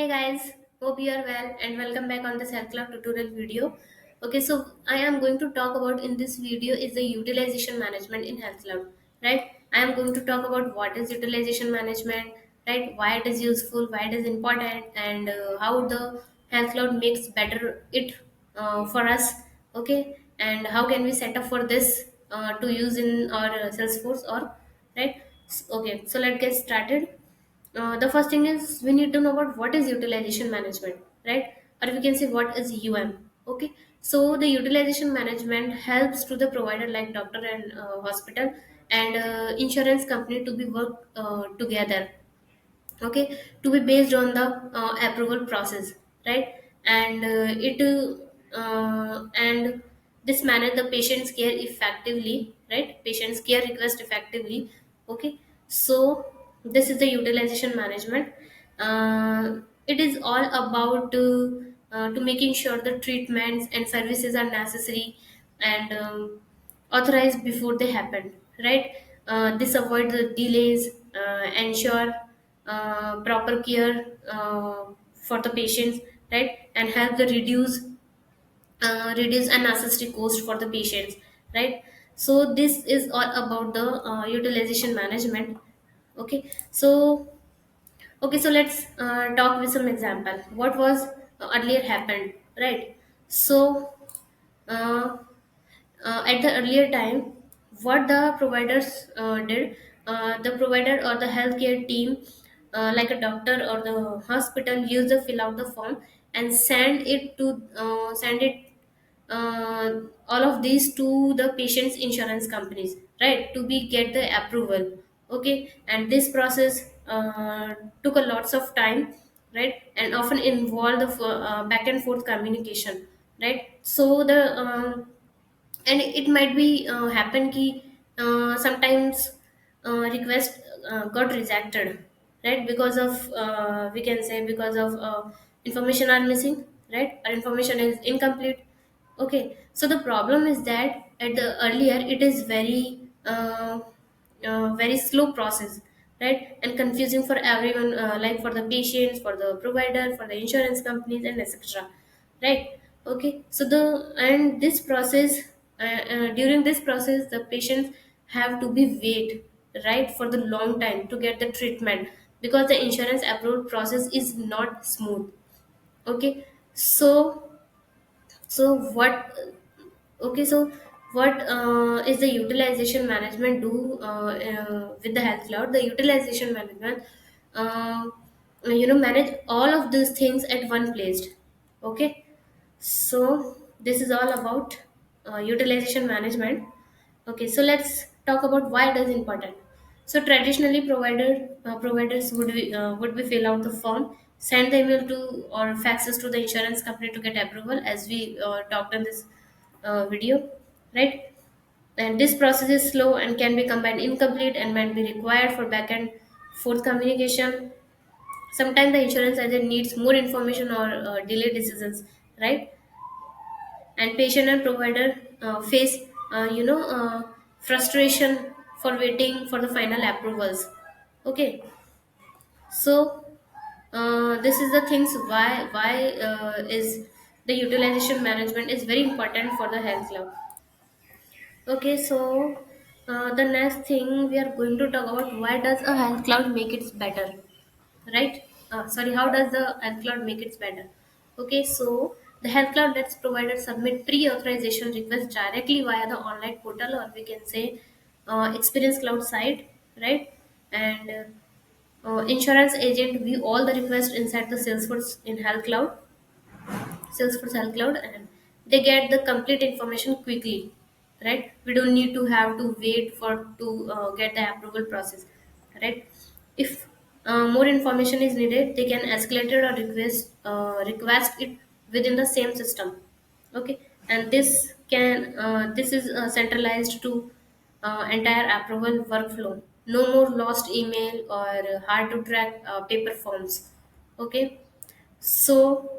Hey guys, hope you are well and welcome back on this Health Cloud tutorial video. Okay, so I am going to talk about in this video is the utilization management in Health Cloud, right? I am going to talk about what is utilization management, right? Why it is useful, why it is important, and how the Health Cloud makes better it for us. Okay, and how can we set up for this to use in our Salesforce or right? Okay, so let's get started. The first thing is we need to know about what is utilization management, right? Or we can say what is UM. Okay, so the utilization management helps to the provider like doctor and hospital and insurance company to be work together, okay, to be based on the approval process, right? And and this manage the patient's care effectively, right? Patient's care request effectively. Okay, so this is the utilization management. It is all about to making sure the treatments and services are necessary and authorized before they happen, right? This avoid the delays, ensure proper care for the patients, right? And help the reduce unnecessary cost for the patients, right? So this is all about the utilization management. Okay, so let's talk with some example what was earlier happened, right? So uh, at the earlier time, what the providers did, the provider or the healthcare team, like a doctor or the hospital, used to fill out the form and send it all of these to the patient's insurance companies, right, to be get the approval. Okay, and this process took a lots of time, right, and often involved the back and forth communication, right? So the and it might be happen ki sometimes request got rejected, right, because of we can say because of information are missing, right, or information is incomplete. Okay, so the problem is that at the earlier it is very slow process, right, and confusing for everyone, like for the patients, for the provider, for the insurance companies, and etc, right? Okay, so the and this process, during this process the patients have to be wait, right, for the long time to get the treatment because the insurance approval process is not smooth. Okay, so what okay, so what is the utilization management do with the Health Cloud? The utilization management, uh, manage all of these things at one place. Okay, so this is all about utilization management. Okay, so let's talk about why it is important. So traditionally, providers would be fill out the form, send the email to or faxes to the insurance company to get approval, as we talked in this video, right? And this process is slow and can be combined incomplete and might be required for back and forth communication. Sometimes the insurance agent needs more information or delay decisions, right? And patient and provider face frustration for waiting for the final approvals. Okay, so this is the things why is the utilization management is very important for the Health Cloud. Okay, so the next thing we are going to talk about, why does a Health Cloud make it better, right? Sorry, how does the Health Cloud make it better? Okay, so the Health Cloud lets providers submit pre-authorization requests directly via the online portal, or we can say Experience Cloud site, right? And insurance agent view all the requests inside the Salesforce Health Cloud, and they get the complete information quickly, right? We don't need to have to wait for to get the approval process, right? If more information is needed, they can escalate it or request it within the same system. Okay, and this is centralized to entire approval workflow. No more lost email or hard to track paper forms. Okay, so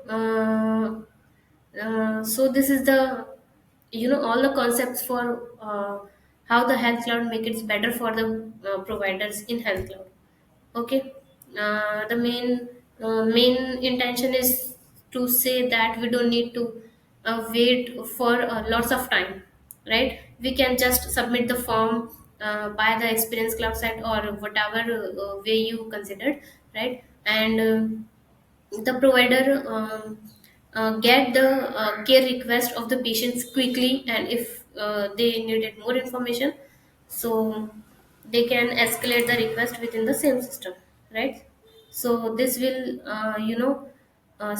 so this is the all the concepts for how the Health Cloud make it better for the providers in Health Cloud. Okay, the main main intention is to say that we don't need to wait for lots of time, right? We can just submit the form by the experience cloud site or whatever way you considered, right? And the provider get the care request of the patients quickly, and if they needed more information, so they can escalate the request within the same system, right? So this will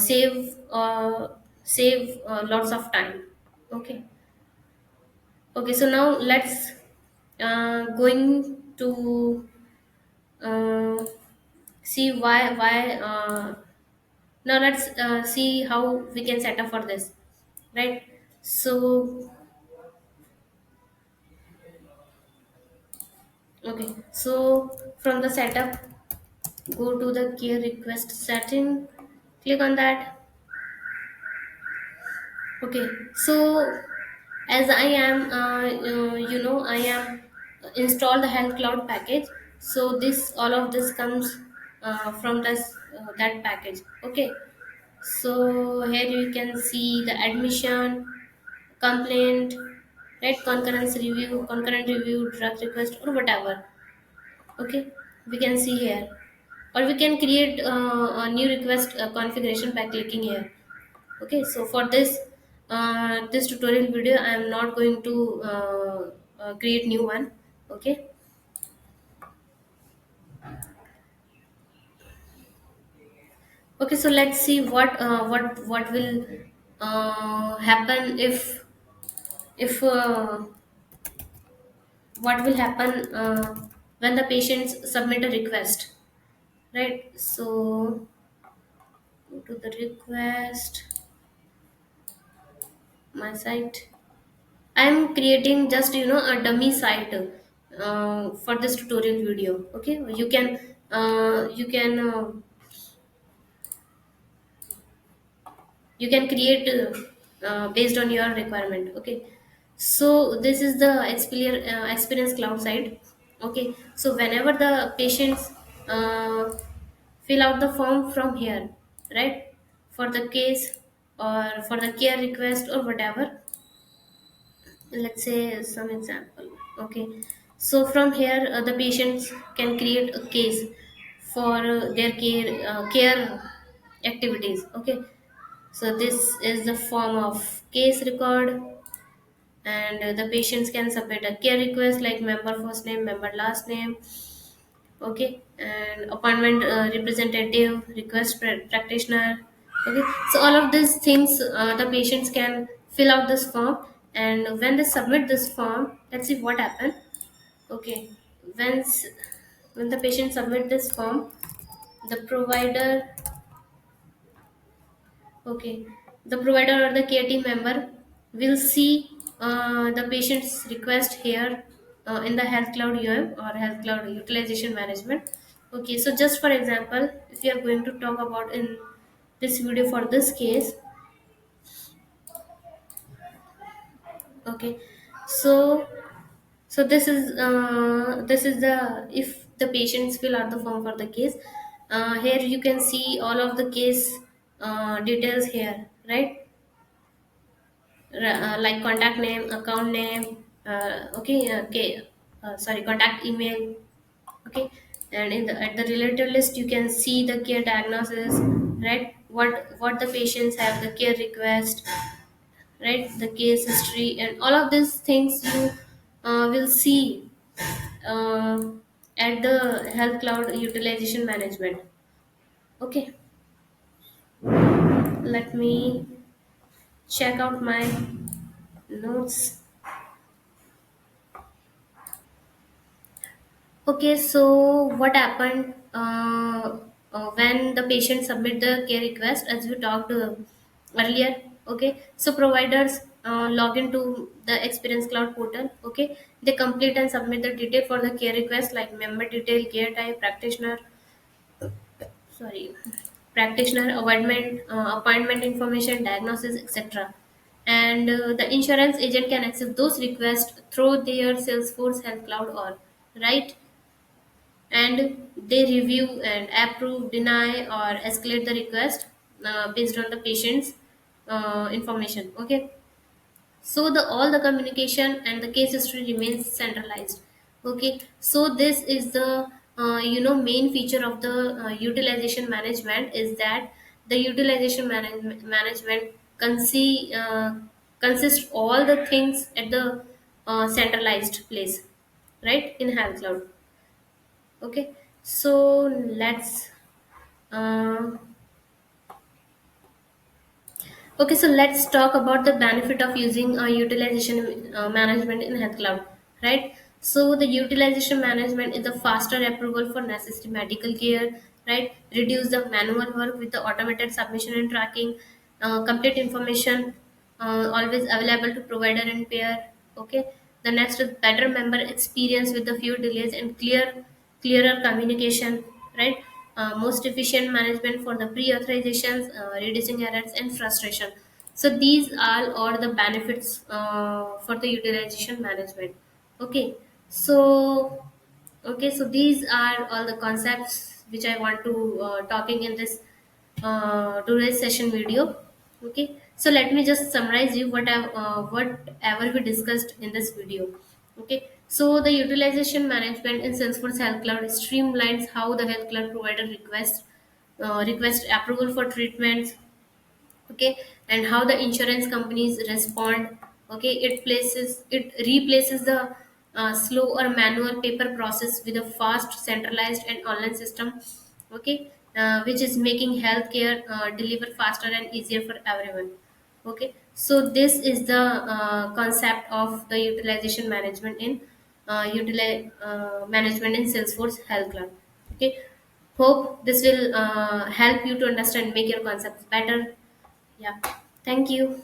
save lots of time. Okay. Okay, so now let's going to uh, see why now let's see how we can set up for this, right? So okay, so from the setup, go to the care request setting, click on that. Okay, so as I am I am install the health cloud package, so this all of this comes from this that package. Okay, so here you can see the admission, complaint, right? Concurrent review, drug request, or whatever. Okay, we can see here, or we can create a new request configuration by clicking here. Okay, so for this tutorial video, I am not going to create new one. Okay. Okay, so let's see what will happen if what will happen when the patients submit a request, right? So go to the request, my site. I'm creating just a dummy site for this tutorial video. Okay, you can create based on your requirement. Okay, so this is the experience cloud site. Okay, so whenever the patients uh, fill out the form from here, right, for the case or for the care request or whatever, let's say some example. Okay, so from here the patients can create a case for their care activities. Okay, so this is the form of case record, and the patients can submit a care request like member first name, member last name. Okay, and appointment representative, request practitioner. Okay, so all of these things the patients can fill out this form, and when they submit this form, let's see what happened. Okay, when when the patient submit this form, the provider, okay, the provider or the care team member will see the patient's request here in the Health Cloud UM or Health Cloud Utilization Management. Okay, so just for example, if you are going to talk about in this video for this case, okay, so this is the if the patients fill out the form for the case, here you can see all of the case details here, right? Like contact name, account name, sorry, contact email. Okay, and in the at the related list you can see the care diagnosis, right? What the patients have, the care request, right? The case history, and all of these things you will see uh, at the Health Cloud Utilization Management. Okay, let me check out my notes. Okay, so what happened when the patient submit the care request, as we talked earlier? Okay, so providers log into the Experience Cloud portal. Okay, they complete and submit the detail for the care request like member detail, care type, sorry, practitioner, appointment information, diagnosis, etc. And the insurance agent can access those requests through their Salesforce Health Cloud or right. and they review and approve, deny, or escalate the request based on the patient's information. Okay, so the all the communication and the case history remains centralized. Okay, so this is the main feature of the utilization management, is that the utilization management consists all the things at the centralized place, right, in health cloud. Okay, so let's uh, okay, so let's talk about the benefit of using utilization management in health cloud, right? So the utilization management is the faster approval for necessary medical care, right? Reduce the manual work with the automated submission and tracking, complete information always available to provider and payer. Okay. The next is better member experience with the few delays and clearer communication, right? Most efficient management for the pre-authorizations, reducing errors and frustration. So these are the benefits for the utilization management. Okay, so so these are all the concepts which I want to talking in this today's session video. Okay, so let me just summarize you whatever we discussed in this video. Okay, so the utilization management in Salesforce Health Cloud streamlines how the health cloud provider request approval for treatments. Okay, and how the insurance companies respond. Okay, it replaces the slow or manual paper process with a fast, centralized and online system. Okay, which is making healthcare deliver faster and easier for everyone. Okay, so this is the concept of the utilization management in management in Salesforce Health Cloud. Okay, hope this will help you to understand, make your concepts better. Yeah. Thank you.